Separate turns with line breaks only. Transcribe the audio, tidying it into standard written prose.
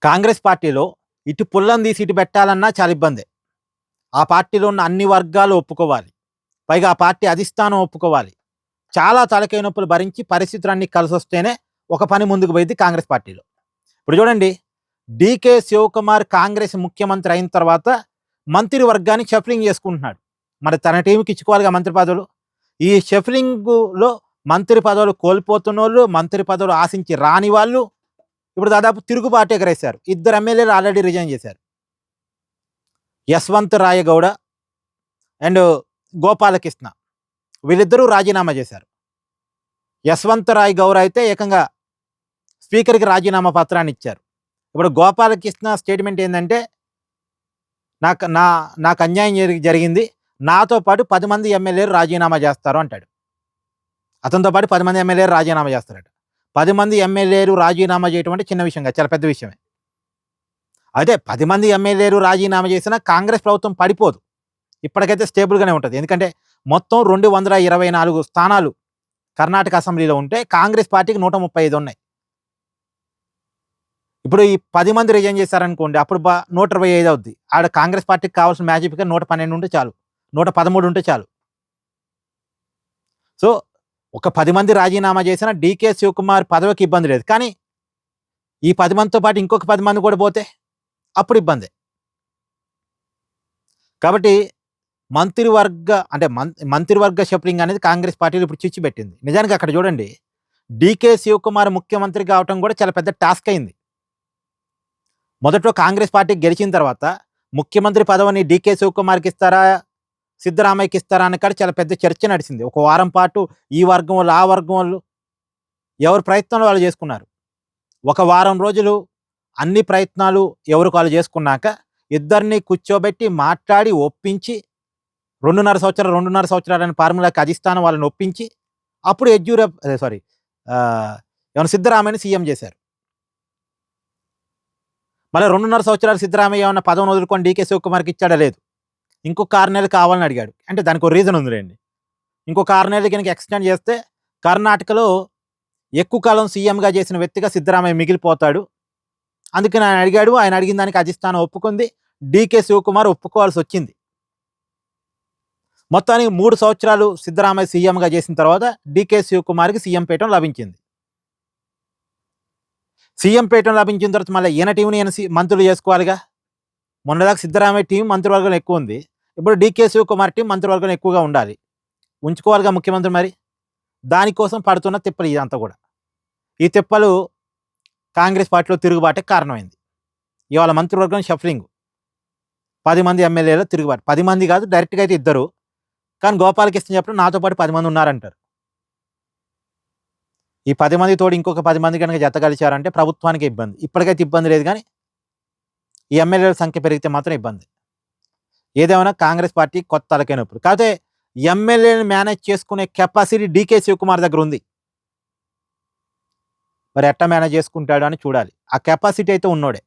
కాంగ్రెస్ పార్టీలో ఇటు పుల్లని తీసి ఇటు పెట్టాలన్నా చాలా ఇబ్బందే. ఆ పార్టీలో ఉన్న అన్ని వర్గాలు ఒప్పుకోవాలి. పైగా ఆ పార్టీ అధిష్టానం ఒప్పుకోవాలి. చాలా తలకాయ నొప్పులు భరించి పరిస్థితులన్నీ కలిసొస్తేనే ఒక పని ముందుకు పోయిద్ది కాంగ్రెస్ పార్టీలో. ఇప్పుడు చూడండి, డీకే శివకుమార్ కాంగ్రెస్ ముఖ్యమంత్రి అయిన తర్వాత మంత్రి వర్గాన్ని షఫ్లింగ్ చేసుకుంటున్నాడు. మరి తన టీంకి ఇచ్చుకోవాలిగా మంత్రి పదవులు. ఈ షఫ్లింగ్‌లో మంత్రి పదవులు కోల్పోతున్నోళ్ళు, మంత్రి పదవులు ఆశించి రాని వాళ్ళు ఇప్పుడు దాదాపు తిరుగుబాటు ఎగరేశారు. ఇద్దరు ఎమ్మెల్యేలు ఆల్రెడీ రిజైన్ చేశారు. యశ్వంత్ రాయగౌడ అండ్ గోపాలకృష్ణ వీళ్ళిద్దరూ రాజీనామా చేశారు. యశ్వంత్ రాయ్ గౌర్ అయితే ఏకంగా స్పీకర్‌కి రాజీనామా పత్రాన్ని ఇచ్చారు. ఇప్పుడు గోపాలకృష్ణ స్టేట్మెంట్ ఏందంటే, నాకు నా నాకు అన్యాయం జరిగింది. నాతో పాటు 10 మంది ఎమ్మెల్యేలు రాజీనామా చేస్తారు అంటాడు. అతనితో పాటు 10 మంది ఎమ్మెల్యేలు రాజీనామా చేస్తారట. 10 మంది ఎమ్మెల్యేలు రాజీనామా చేయటం అంటే చిన్న విషయం కాదు, చాలా పెద్ద విషయమే. అయితే 10 మంది ఎమ్మెల్యేలు రాజీనామా చేసినా కాంగ్రెస్ ప్రభుత్వం పడిపోదు. ఇప్పటికైతే స్టేబుల్‌గానే ఉంటది. ఎందుకంటే మొత్తం 224 స్థానాలు కర్ణాటక అసెంబ్లీలో ఉంటే కాంగ్రెస్ పార్టీకి 135 ఉన్నాయి. ఇప్పుడు ఈ 10 మంది రిజైన్ చేశారనుకోండి, అప్పుడు 125 అవుద్ది. ఆడ కాంగ్రెస్ పార్టీకి కావాల్సిన మ్యాజిక్‌గా 112 ఉంటే చాలు, 113 ఉంటే చాలు. సో ఒక 10 మంది రాజీనామా చేసినా డీకే శివకుమార్ పదవికి ఇబ్బంది లేదు. కానీ ఈ 10 మందితో పాటు ఇంకొక 10 మంది కూడా పోతే అప్పుడు ఇబ్బందే. కాబట్టి మంత్రివర్గ షఫ్లింగ్ అనేది కాంగ్రెస్ పార్టీలో ఇప్పుడు చిచ్చు పెట్టింది. నిజానికి అక్కడ చూడండి, డీకే శివకుమార్ ముఖ్యమంత్రి కావటం కూడా చాలా పెద్ద టాస్క్ అయింది. మొదట్లో కాంగ్రెస్ పార్టీ గెలిచిన తర్వాత ముఖ్యమంత్రి పదవిని డీకే శివకుమార్కి ఇస్తారా, సిద్ధరామయ్యకి ఇస్తారా అని కూడా చాలా పెద్ద చర్చ నడిచింది. ఒక వారం పాటు ఈ వర్గం వాళ్ళు, ఆ వర్గం వాళ్ళు ఎవరి ప్రయత్నాలు వాళ్ళు చేసుకున్నారు. ఒక వారం రోజులు అన్ని ప్రయత్నాలు ఎవరికి వాళ్ళు చేసుకున్నాక ఇద్దరిని కూర్చోబెట్టి మాట్లాడి ఒప్పించి 2.5 సంవత్సరాలని ఫార్ములాకి అధిష్టానం వాళ్ళని ఒప్పించి అప్పుడు సిద్ధరామయ్యని సీఎం చేశారు. మళ్ళీ 2.5 సంవత్సరాలు సిద్ధరామయ్య ఏమన్నా పదవిని వదులుకొని డీకే శివకుమార్కి ఇచ్చాడా? లేదు. ఇంకొక 6 నెలలు కావాలని అడిగాడు. అంటే దానికి ఒక రీజన్ ఉందిలేండి. ఇంకొక 6 నెలలు కనుక ఎక్స్టెండ్ చేస్తే కర్ణాటకలో ఎక్కువ కాలం సీఎంగా చేసిన వ్యక్తిగా సిద్ధరామయ్య మిగిలిపోతాడు. అందుకని ఆయన అడిగాడు. ఆయన అడిగిన దానికి అధిష్టానం ఒప్పుకుంది. డీకే శివకుమార్ ఒప్పుకోవాల్సి వచ్చింది. మొత్తానికి 3 సంవత్సరాలు సిద్ధరామయ్య సీఎంగా చేసిన తర్వాత డీకే శివకుమార్కి సీఎం పీఠం లభించింది. సీఎం పీఠం లభించిన తర్వాత మళ్ళీ ఈయన టీంని ఈయన మంత్రులు చేసుకోవాలిగా. మొన్నదాకా సిద్ధరామయ్య టీం మంత్రివర్గం ఎక్కువ ఉంది. ఇప్పుడు డీకే శివకుమార్ టీం మంత్రివర్గం ఎక్కువగా ఉండాలి, ఉంచుకోవాలిగా ముఖ్యమంత్రి. మరి దానికోసం పడుతున్న తిప్పలు ఇదంతా కూడా. ఈ తిప్పలు కాంగ్రెస్ పార్టీలో తిరుగుబాటుకి కారణమైంది. ఇవాళ మంత్రివర్గం షఫ్లింగ్, 10 మంది ఎమ్మెల్యేలు తిరుగుబాటు. 10 మంది కాదు, డైరెక్ట్గా అయితే ఇద్దరు. కానీ గోపాలకృష్ణ చెప్పడం నాతో పాటు 10 మంది ఉన్నారంటారు. ఈ 10 మంది తోడు ఇంకొక 10 మంది కనుక జతగలిచారంటే ప్రభుత్వానికి ఇబ్బంది. ఇప్పటికైతే ఇబ్బంది లేదు, కానీ ఈ ఎమ్మెల్యేల సంఖ్య పెరిగితే మాత్రం ఇబ్బంది. ఏదేమైనా కాంగ్రెస్ పార్టీ కొత్త తలకాయ నొప్పులు. కాకపోతే ఎమ్మెల్యేని మేనేజ్ చేసుకునే కెపాసిటీ డీకే శివకుమార్ దగ్గర ఉంది. మరి ఎట్లా మేనేజ్ చేసుకుంటాడు అని చూడాలి. ఆ కెపాసిటీ అయితే ఉన్నోడే.